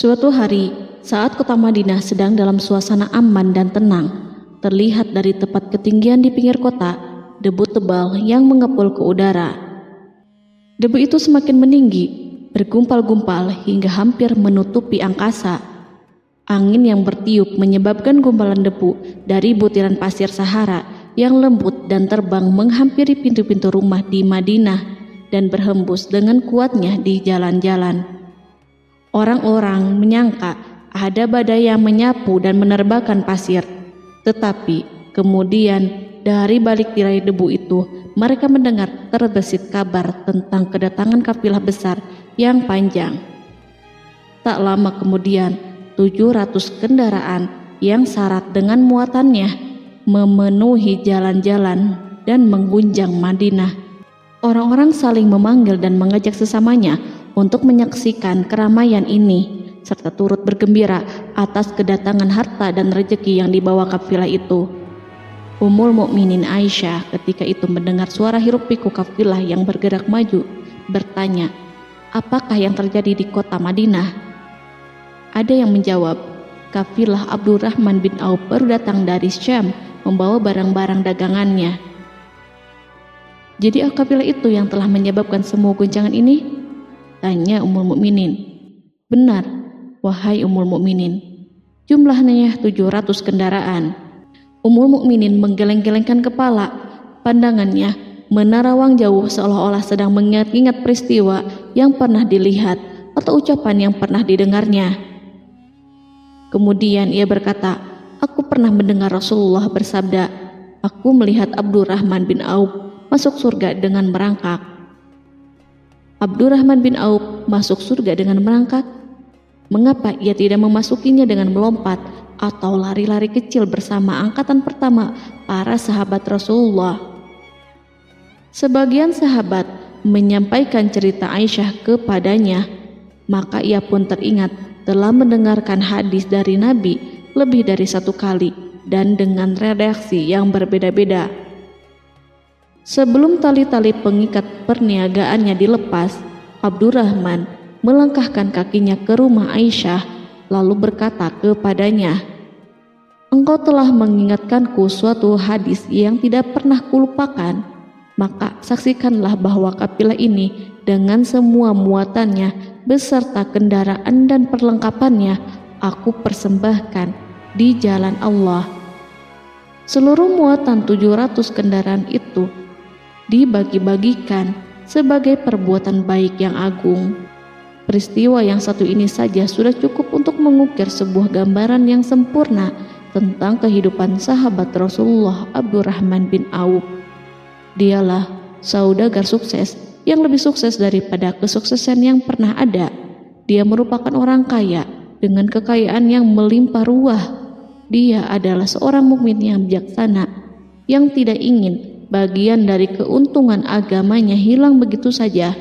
Suatu hari, saat kota Madinah sedang dalam suasana aman dan tenang, terlihat dari tepat ketinggian di pinggir kota, debu tebal yang mengepul ke udara. Debu itu semakin meninggi, bergumpal-gumpal hingga hampir menutupi angkasa. Angin yang bertiup menyebabkan gumpalan debu dari butiran pasir Sahara yang lembut dan terbang menghampiri pintu-pintu rumah di Madinah dan berhembus dengan kuatnya di jalan-jalan. Orang-orang menyangka ada badai yang menyapu dan menerbangkan pasir, tetapi kemudian dari balik tirai debu itu mereka mendengar terbesit kabar tentang kedatangan kafilah besar yang panjang. Tak lama kemudian 700 kendaraan yang syarat dengan muatannya memenuhi jalan-jalan dan mengguncang Madinah. Orang-orang saling memanggil dan mengajak sesamanya untuk menyaksikan keramaian ini, serta turut bergembira atas kedatangan harta dan rezeki yang dibawa kafilah itu. Ummul Mukminin Aisyah ketika itu mendengar suara hiruk-pikuk kafilah yang bergerak maju, bertanya, apakah yang terjadi di kota Madinah? Ada yang menjawab, kafilah Abdurrahman bin Auf baru datang dari Syam membawa barang-barang dagangannya. Jadi kafilah itu yang telah menyebabkan semua guncangan ini? Tanya Ummul Mukminin. Benar, wahai Ummul Mukminin. Jumlahnya 700 kendaraan. Ummul Mukminin menggeleng-gelengkan kepala. Pandangannya menerawang jauh seolah-olah sedang mengingat-ingat peristiwa yang pernah dilihat atau ucapan yang pernah didengarnya. Kemudian ia berkata, aku pernah mendengar Rasulullah bersabda, aku melihat Abdurrahman bin Auf masuk surga dengan merangkak. Abdurrahman bin Auf masuk surga dengan merangkak? Mengapa ia tidak memasukinya dengan melompat atau lari-lari kecil bersama angkatan pertama para sahabat Rasulullah? Sebagian sahabat menyampaikan cerita Aisyah kepadanya, maka ia pun teringat telah mendengarkan hadis dari Nabi lebih dari satu kali dan dengan redaksi yang berbeda-beda. Sebelum tali-tali pengikat perniagaannya dilepas, Abdurrahman melangkahkan kakinya ke rumah Aisyah lalu berkata kepadanya, engkau telah mengingatkanku suatu hadis yang tidak pernah kulupakan, maka saksikanlah bahwa kafilah ini dengan semua muatannya beserta kendaraan dan perlengkapannya aku persembahkan di jalan Allah. Seluruh muatan 700 kendaraan itu dibagi-bagikan sebagai perbuatan baik yang agung. Peristiwa yang satu ini saja sudah cukup untuk mengukir sebuah gambaran yang sempurna tentang kehidupan sahabat Rasulullah Abdurrahman bin Auf. Dialah saudagar sukses yang lebih sukses daripada kesuksesan yang pernah ada. Dia merupakan orang kaya dengan kekayaan yang melimpah ruah. Dia adalah seorang mukmin yang bijaksana yang tidak ingin bagian dari keuntungan agamanya hilang begitu saja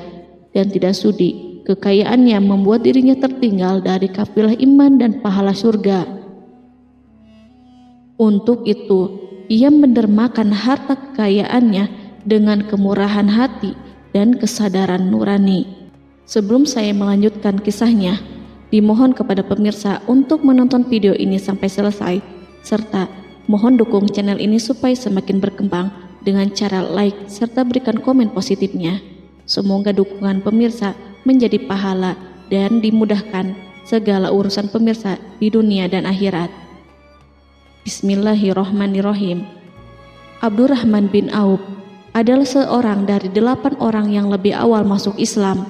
dan tidak sudi kekayaannya membuat dirinya tertinggal dari kafilah iman dan pahala surga. Untuk itu, ia mendermakan harta kekayaannya dengan kemurahan hati dan kesadaran nurani. Sebelum saya melanjutkan kisahnya, dimohon kepada pemirsa untuk menonton video ini sampai selesai, serta mohon dukung channel ini supaya semakin berkembang dengan cara like serta berikan komen positifnya. Semoga dukungan pemirsa menjadi pahala dan dimudahkan segala urusan pemirsa di dunia dan akhirat. Bismillahirrohmanirrohim. Abdurrahman bin Auf adalah seorang dari 8 orang yang lebih awal masuk Islam.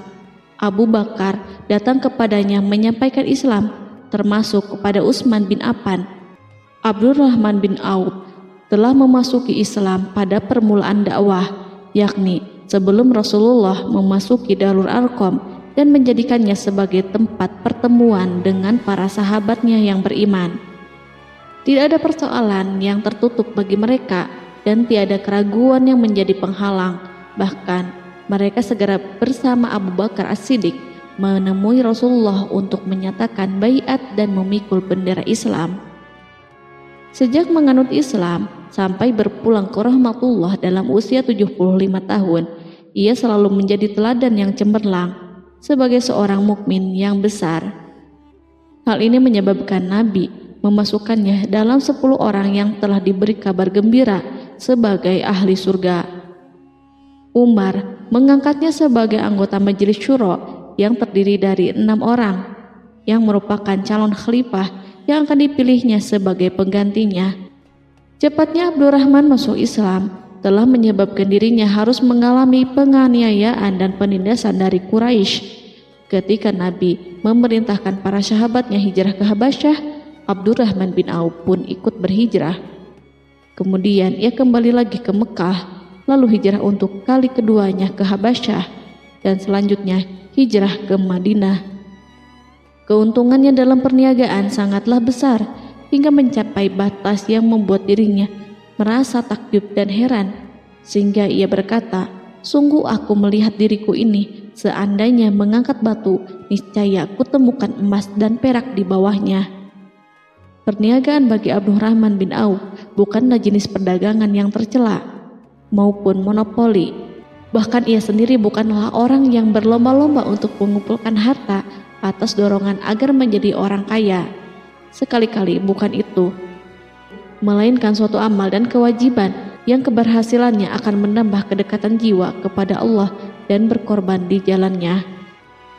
Abu Bakar datang kepadanya menyampaikan Islam, termasuk kepada Utsman bin Affan. Abdurrahman bin Auf telah memasuki Islam pada permulaan dakwah, yakni sebelum Rasulullah memasuki Darul Arqam dan menjadikannya sebagai tempat pertemuan dengan para sahabatnya yang beriman. Tidak ada persoalan yang tertutup bagi mereka dan tiada keraguan yang menjadi penghalang. Bahkan mereka segera bersama Abu Bakar As-Siddiq menemui Rasulullah untuk menyatakan baiat dan memikul bendera Islam. Sejak menganut Islam sampai berpulang ke rahmatullah dalam usia 75 tahun, ia selalu menjadi teladan yang cemerlang sebagai seorang mukmin yang besar. Hal ini menyebabkan Nabi memasukkannya dalam 10 orang yang telah diberi kabar gembira sebagai ahli surga. Umar mengangkatnya sebagai anggota majelis syuro yang terdiri dari 6 orang yang merupakan calon khalifah yang akan dipilihnya sebagai penggantinya. Cepatnya Abdurrahman masuk Islam telah menyebabkan dirinya harus mengalami penganiayaan dan penindasan dari Quraisy. Ketika Nabi memerintahkan para sahabatnya hijrah ke Habasyah, Abdurrahman bin Auf pun ikut berhijrah. Kemudian ia kembali lagi ke Mekah, lalu hijrah untuk kali keduanya ke Habasyah, dan selanjutnya hijrah ke Madinah. Keuntungannya dalam perniagaan sangatlah besar, hingga mencapai batas yang membuat dirinya merasa takjub dan heran, sehingga ia berkata, "Sungguh aku melihat diriku ini, seandainya mengangkat batu, niscaya aku temukan emas dan perak di bawahnya." Perniagaan bagi Abdurrahman bin Auf bukanlah jenis perdagangan yang tercela maupun monopoli. Bahkan ia sendiri bukanlah orang yang berlomba-lomba untuk mengumpulkan harta atas dorongan agar menjadi orang kaya. Sekali-kali bukan itu, melainkan suatu amal dan kewajiban yang keberhasilannya akan menambah kedekatan jiwa kepada Allah dan berkorban di jalannya.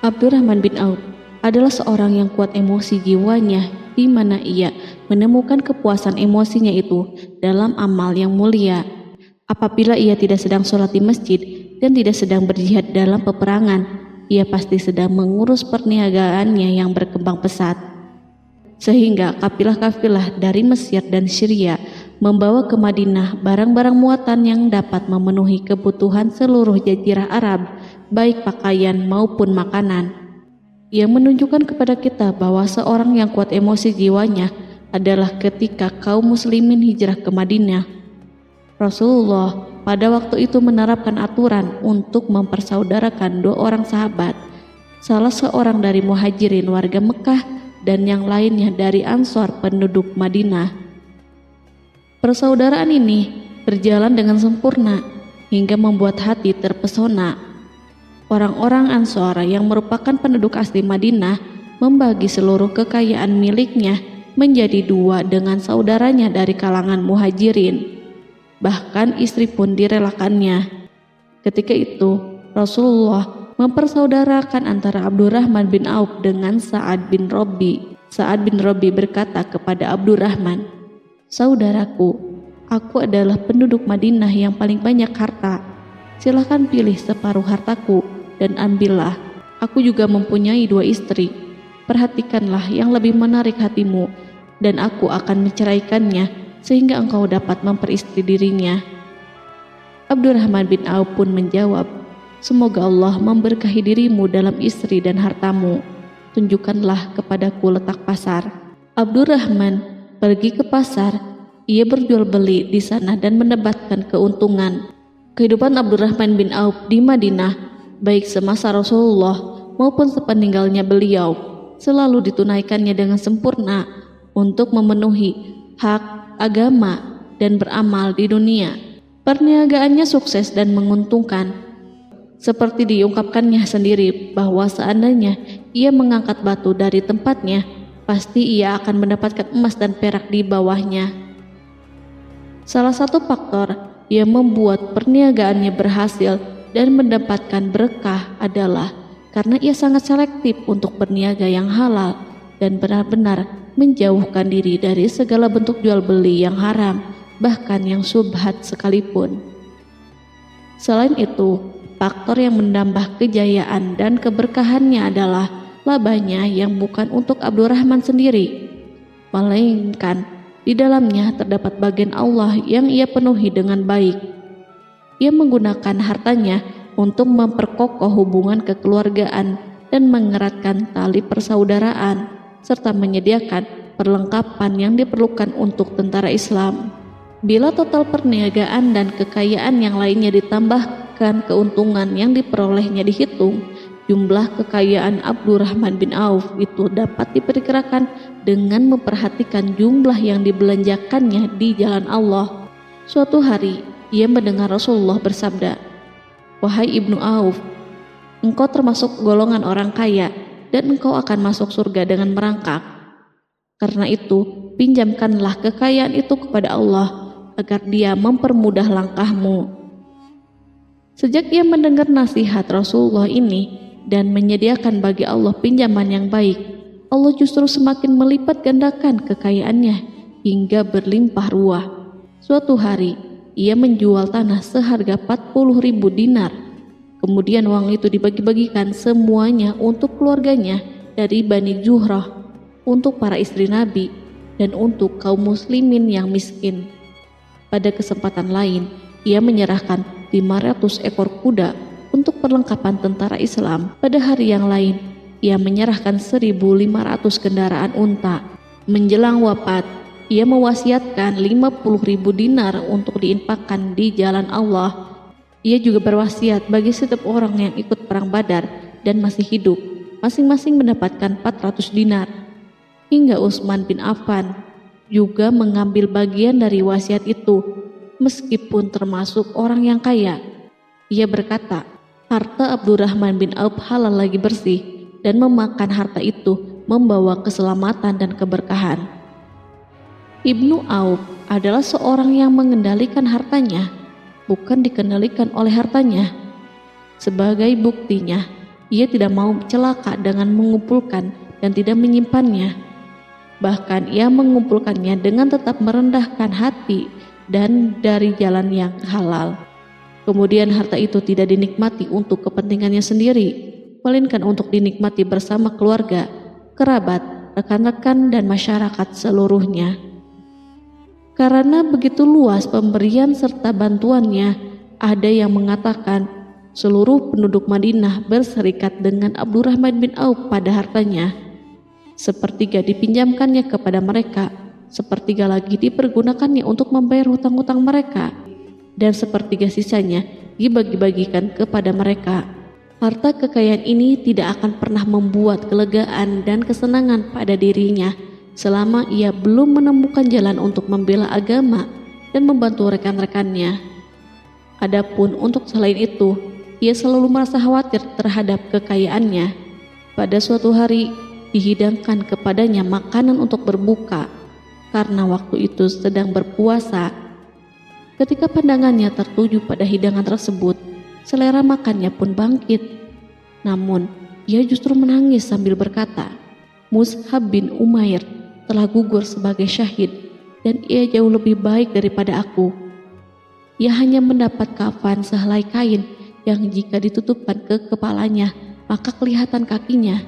Abdurrahman bin Auf adalah seorang yang kuat emosi jiwanya, di mana ia menemukan kepuasan emosinya itu dalam amal yang mulia. Apabila ia tidak sedang sholat di masjid dan tidak sedang berjihad dalam peperangan, ia pasti sedang mengurus perniagaannya yang berkembang pesat. Sehingga kafilah-kafilah dari Mesir dan Syria membawa ke Madinah barang-barang muatan yang dapat memenuhi kebutuhan seluruh jazirah Arab, baik pakaian maupun makanan. Yang menunjukkan kepada kita bahwa seorang yang kuat emosi jiwanya adalah ketika kaum muslimin hijrah ke Madinah. Rasulullah pada waktu itu menerapkan aturan untuk mempersaudarakan 2 orang sahabat, salah seorang dari muhajirin warga Mekah dan yang lainnya dari Ansor penduduk Madinah. Persaudaraan ini berjalan dengan sempurna hingga membuat hati terpesona. Orang-orang Ansor yang merupakan penduduk asli Madinah membagi seluruh kekayaan miliknya menjadi 2 dengan saudaranya dari kalangan muhajirin. Bahkan istri pun direlakannya. Ketika itu Rasulullah mempersaudarakan antara Abdurrahman bin Auf dengan Sa'ad bin Rabi. Sa'ad bin Rabi berkata kepada Abdurrahman, "Saudaraku, aku adalah penduduk Madinah yang paling banyak harta. Silahkan pilih separuh hartaku dan ambillah. Aku juga mempunyai 2 istri. Perhatikanlah yang lebih menarik hatimu, dan aku akan menceraikannya sehingga engkau dapat memperistri dirinya." Abdurrahman bin Auf pun menjawab, "Semoga Allah memberkahi dirimu dalam istri dan hartamu. Tunjukkanlah kepadaku letak pasar." Abdurrahman pergi ke pasar. Ia berjual beli di sana dan mendapatkan keuntungan. Kehidupan Abdurrahman bin Auf di Madinah, baik semasa Rasulullah maupun sepeninggalnya beliau, selalu ditunaikannya dengan sempurna untuk memenuhi hak agama dan beramal di dunia. Perniagaannya sukses dan menguntungkan. Seperti diungkapkannya sendiri bahwa seandainya ia mengangkat batu dari tempatnya, pasti ia akan mendapatkan emas dan perak di bawahnya. Salah satu faktor yang membuat perniagaannya berhasil dan mendapatkan berkah adalah karena ia sangat selektif untuk berniaga yang halal dan benar-benar menjauhkan diri dari segala bentuk jual beli yang haram, bahkan yang syubhat sekalipun. Selain itu, faktor yang menambah kejayaan dan keberkahannya adalah labanya yang bukan untuk Abdurrahman sendiri, melainkan di dalamnya terdapat bagian Allah yang ia penuhi dengan baik. Ia menggunakan hartanya untuk memperkokoh hubungan kekeluargaan dan mengeratkan tali persaudaraan, serta menyediakan perlengkapan yang diperlukan untuk tentara Islam. Bila total perniagaan dan kekayaan yang lainnya ditambahkan keuntungan yang diperolehnya dihitung, jumlah kekayaan Abdurrahman bin Auf itu dapat diperkirakan dengan memperhatikan jumlah yang dibelanjakannya di jalan Allah. Suatu hari, ia mendengar Rasulullah bersabda, "Wahai Ibnu Auf, engkau termasuk golongan orang kaya dan engkau akan masuk surga dengan merangkak." Karena itu, pinjamkanlah kekayaan itu kepada Allah agar Dia mempermudah langkahmu." Sejak ia mendengar nasihat Rasulullah ini dan menyediakan bagi Allah pinjaman yang baik, Allah justru semakin melipat gandakan kekayaannya hingga berlimpah ruah. Suatu hari, ia menjual tanah seharga 40.000 dinar. Kemudian uang itu dibagi-bagikan semuanya untuk keluarganya dari Bani Zuhrah, untuk para istri Nabi, dan untuk kaum muslimin yang miskin. Pada kesempatan lain, ia menyerahkan 500 ekor kuda untuk perlengkapan tentara Islam. Pada hari yang lain, ia menyerahkan 1.500 kendaraan unta. Menjelang wafat, ia mewasiatkan 50.000 dinar untuk diinfakkan di jalan Allah. Ia juga berwasiat bagi setiap orang yang ikut perang Badar dan masih hidup, masing-masing mendapatkan 400 dinar. Hingga Utsman bin Affan juga mengambil bagian dari wasiat itu, meskipun termasuk orang yang kaya. Ia berkata, harta Abdurrahman bin Auf halal lagi bersih, dan memakan harta itu membawa keselamatan dan keberkahan. Ibnu Auf adalah seorang yang mengendalikan hartanya, bukan dikendalikan oleh hartanya. Sebagai buktinya, ia tidak mau celaka dengan mengumpulkan dan tidak menyimpannya. Bahkan ia mengumpulkannya dengan tetap merendahkan hati dan dari jalan yang halal. Kemudian harta itu tidak dinikmati untuk kepentingannya sendiri, melainkan untuk dinikmati bersama keluarga, kerabat, rekan-rekan, dan masyarakat seluruhnya. Karena begitu luas pemberian serta bantuannya, ada yang mengatakan seluruh penduduk Madinah berserikat dengan Abdurrahman bin Auf pada hartanya. Sepertiga dipinjamkannya kepada mereka, sepertiga lagi dipergunakannya untuk membayar hutang-hutang mereka, dan sepertiga sisanya dibagi-bagikan kepada mereka. Harta kekayaan ini tidak akan pernah membuat kelegaan dan kesenangan pada dirinya selama ia belum menemukan jalan untuk membela agama dan membantu rekan-rekannya. Adapun untuk selain itu, ia selalu merasa khawatir terhadap kekayaannya. Pada suatu hari, dihidangkan kepadanya makanan untuk berbuka karena waktu itu sedang berpuasa. Ketika pandangannya tertuju pada hidangan tersebut, selera makannya pun bangkit. Namun, ia justru menangis sambil berkata, "Mus'hab bin Umair telah gugur sebagai syahid dan ia jauh lebih baik daripada aku. Ia hanya mendapat kafan sehelai kain yang jika ditutupkan ke kepalanya, maka kelihatan kakinya,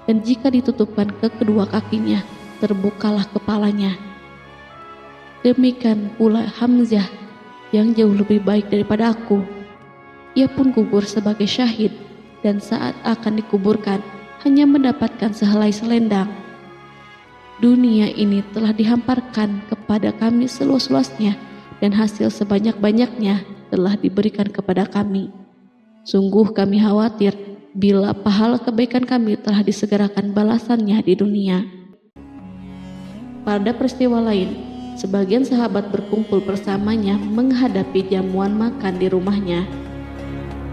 dan jika ditutupkan ke kedua kakinya, terbukalah kepalanya. Demikian pula Hamzah yang jauh lebih baik daripada aku. Ia pun gugur sebagai syahid, dan saat akan dikuburkan hanya mendapatkan sehelai selendang. Dunia ini telah dihamparkan kepada kami seluas-luasnya, dan hasil sebanyak-banyaknya telah diberikan kepada kami. Sungguh kami khawatir bila pahala kebaikan kami telah disegerakan balasannya di dunia." Pada peristiwa lain, sebagian sahabat berkumpul bersamanya menghadapi jamuan makan di rumahnya.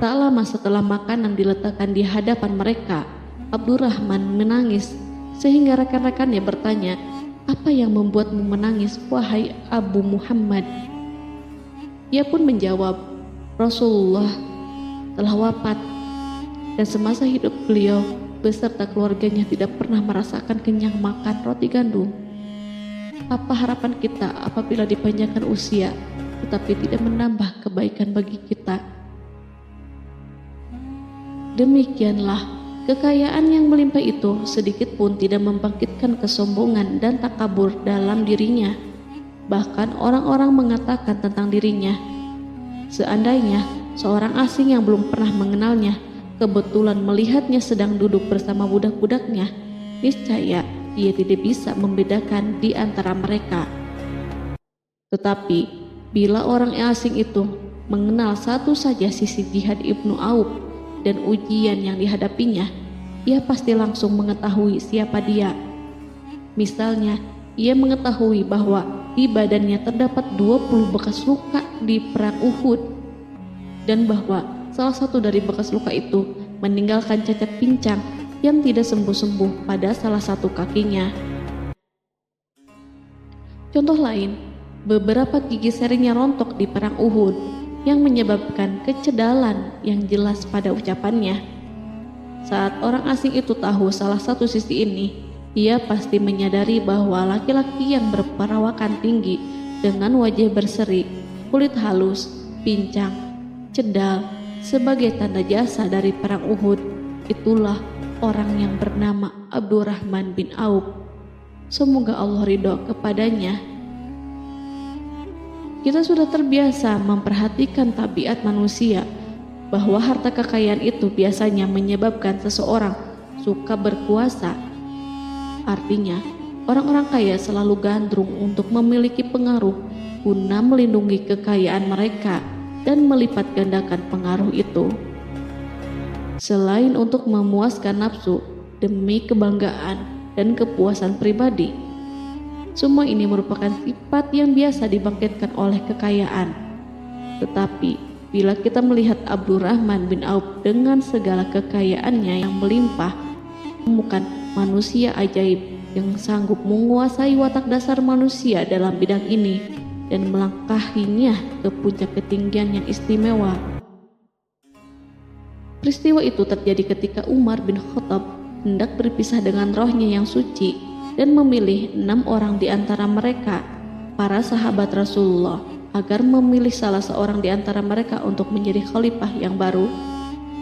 Tak lama setelah makanan diletakkan di hadapan mereka, Abdurrahman menangis sehingga rekan-rekannya bertanya, "Apa yang membuatmu menangis, wahai Abu Muhammad?" Ia pun menjawab, "Rasulullah telah wafat, dan semasa hidup beliau beserta keluarganya tidak pernah merasakan kenyang makan roti gandum. Apa harapan kita apabila dipanjangkan usia tetapi tidak menambah kebaikan bagi kita?" Demikianlah, kekayaan yang melimpah itu sedikit pun tidak membangkitkan kesombongan dan takabur dalam dirinya. Bahkan orang-orang mengatakan tentang dirinya, seandainya seorang asing yang belum pernah mengenalnya kebetulan melihatnya sedang duduk bersama budak-budaknya, niscaya ia tidak bisa membedakan di antara mereka. Tetapi bila orang asing itu mengenal satu saja sisi jihad Ibnu Auf dan ujian yang dihadapinya, ia pasti langsung mengetahui siapa dia. Misalnya, ia mengetahui bahwa di badannya terdapat 20 bekas luka di perang Uhud, dan bahwa salah satu dari bekas luka itu meninggalkan cacat pincang yang tidak sembuh-sembuh pada salah satu kakinya. Contoh lain, beberapa gigi serinya rontok di perang Uhud yang menyebabkan kecedalan yang jelas pada ucapannya. Saat orang asing itu tahu salah satu sisi ini, ia pasti menyadari bahwa laki-laki yang berperawakan tinggi dengan wajah berseri, kulit halus, pincang, cedal sebagai tanda jasa dari perang Uhud, itulah orang yang bernama Abdurrahman bin Auf. Semoga Allah ridho kepadanya. Kita sudah terbiasa memperhatikan tabiat manusia, bahwa harta kekayaan itu biasanya menyebabkan seseorang suka berkuasa. Artinya, orang-orang kaya selalu gandrung untuk memiliki pengaruh guna melindungi kekayaan mereka dan melipat gandakan pengaruh itu. Selain untuk memuaskan nafsu demi kebanggaan dan kepuasan pribadi, semua ini merupakan sifat yang biasa dibangkitkan oleh kekayaan. Tetapi bila kita melihat Abdurrahman bin Auf dengan segala kekayaannya yang melimpah, menemukan manusia ajaib yang sanggup menguasai watak dasar manusia dalam bidang ini dan melangkahinya ke puncak ketinggian yang istimewa. Peristiwa itu terjadi ketika Umar bin Khattab hendak berpisah dengan rohnya yang suci dan memilih 6 orang di antara mereka, para sahabat Rasulullah, agar memilih salah seorang di antara mereka untuk menjadi khalifah yang baru.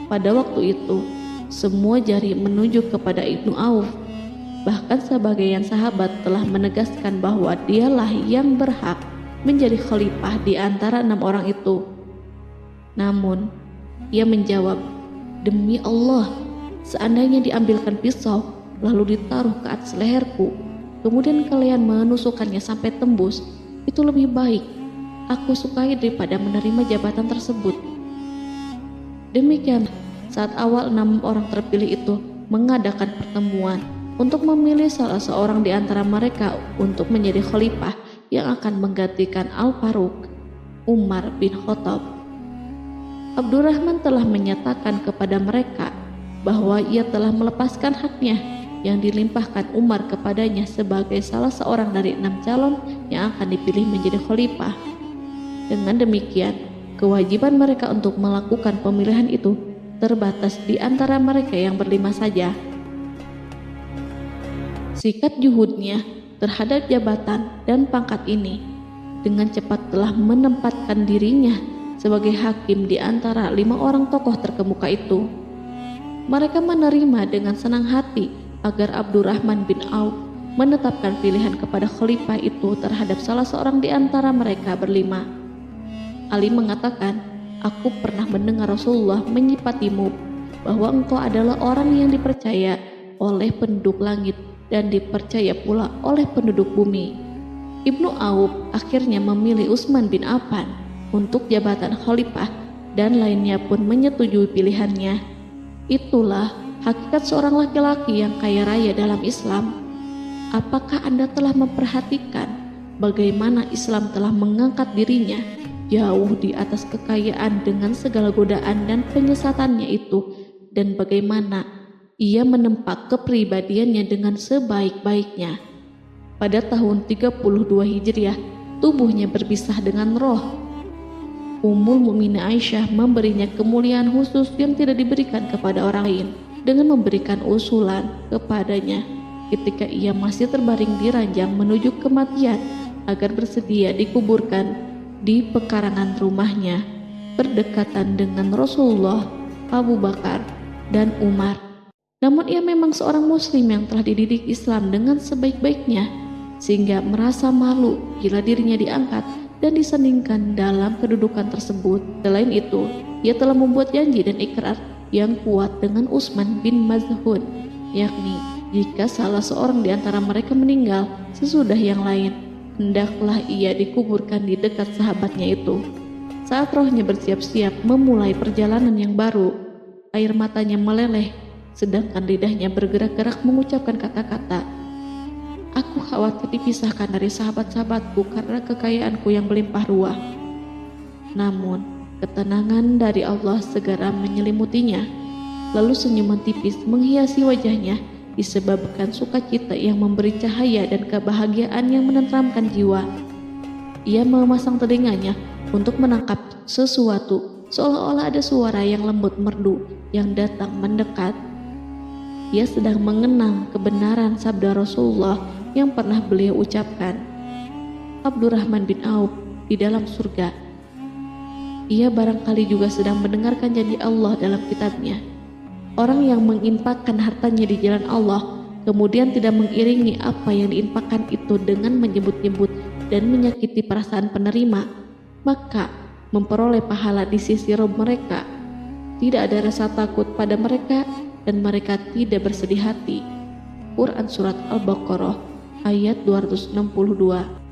Pada waktu itu, semua jari menunjuk kepada Ibnu Auf. Bahkan sebagian sahabat telah menegaskan bahwa dialah yang berhak menjadi khalifah di antara 6 orang itu. Namun, ia menjawab, "Demi Allah, seandainya diambilkan pisau lalu ditaruh ke atas leherku, kemudian kalian menusukkannya sampai tembus, itu lebih baik aku sukai daripada menerima jabatan tersebut." Demikian, saat awal 6 orang terpilih itu mengadakan pertemuan untuk memilih salah seorang di antara mereka untuk menjadi khalifah yang akan menggantikan Al-Faruq, Umar bin Khattab, Abdurrahman telah menyatakan kepada mereka bahwa ia telah melepaskan haknya yang dilimpahkan Umar kepadanya sebagai salah seorang dari 6 calon yang akan dipilih menjadi khalifah. Dengan demikian, kewajiban mereka untuk melakukan pemilihan itu terbatas di antara mereka yang berlima saja. Sikat juhudnya terhadap jabatan dan pangkat ini dengan cepat telah menempatkan dirinya sebagai hakim di antara 5 orang tokoh terkemuka itu. Mereka menerima dengan senang hati agar Abdurrahman bin Auf menetapkan pilihan kepada khalifah itu terhadap salah seorang di antara mereka berlima. Ali mengatakan, "Aku pernah mendengar Rasulullah menyifatimu bahwa engkau adalah orang yang dipercaya oleh penduduk langit dan dipercaya pula oleh penduduk bumi." Ibnu Auf akhirnya memilih Utsman bin Affan untuk jabatan khalifah dan lainnya pun menyetujui pilihannya. Itulah hakikat seorang laki-laki yang kaya raya dalam Islam. Apakah Anda telah memperhatikan bagaimana Islam telah mengangkat dirinya jauh di atas kekayaan dengan segala godaan dan penyesatannya itu, dan bagaimana ia menempa kepribadiannya dengan sebaik-baiknya? Pada tahun 32 Hijriah, tubuhnya berpisah dengan roh. Ummul Mukminin Aisyah memberinya kemuliaan khusus yang tidak diberikan kepada orang lain dengan memberikan usulan kepadanya ketika ia masih terbaring di ranjang menuju kematian agar bersedia dikuburkan di pekarangan rumahnya berdekatan dengan Rasulullah, Abu Bakar, dan Umar. Namun ia memang seorang muslim yang telah dididik Islam dengan sebaik-baiknya, sehingga merasa malu bila dirinya diangkat dan disandingkan dalam kedudukan tersebut. Selain itu, ia telah membuat janji dan ikrar yang kuat dengan Utsman bin Maz'un, yakni jika salah seorang di antara mereka meninggal sesudah yang lain, hendaklah ia dikuburkan di dekat sahabatnya itu. Saat rohnya bersiap-siap memulai perjalanan yang baru, air matanya meleleh, sedangkan lidahnya bergerak-gerak mengucapkan kata-kata, "Aku khawatir dipisahkan dari sahabat-sahabatku karena kekayaanku yang melimpah ruah." Namun, ketenangan dari Allah segera menyelimutinya. Lalu senyuman tipis menghiasi wajahnya disebabkan sukacita yang memberi cahaya dan kebahagiaan yang menenteramkan jiwa. Ia memasang telinganya untuk menangkap sesuatu, seolah-olah ada suara yang lembut merdu yang datang mendekat. Ia sedang mengenang kebenaran sabda Rasulullah yang pernah beliau ucapkan, Abdurrahman bin Auf di dalam surga. Ia barangkali juga sedang mendengarkan janji Allah dalam kitabnya. Orang yang menginfakkan hartanya di jalan Allah, kemudian tidak mengiringi apa yang diinfakkan itu dengan menyebut-nyebut dan menyakiti perasaan penerima, maka memperoleh pahala di sisi Rabb mereka. Tidak ada rasa takut pada mereka dan mereka tidak bersedih hati. Quran Surat Al-Baqarah ayat 262.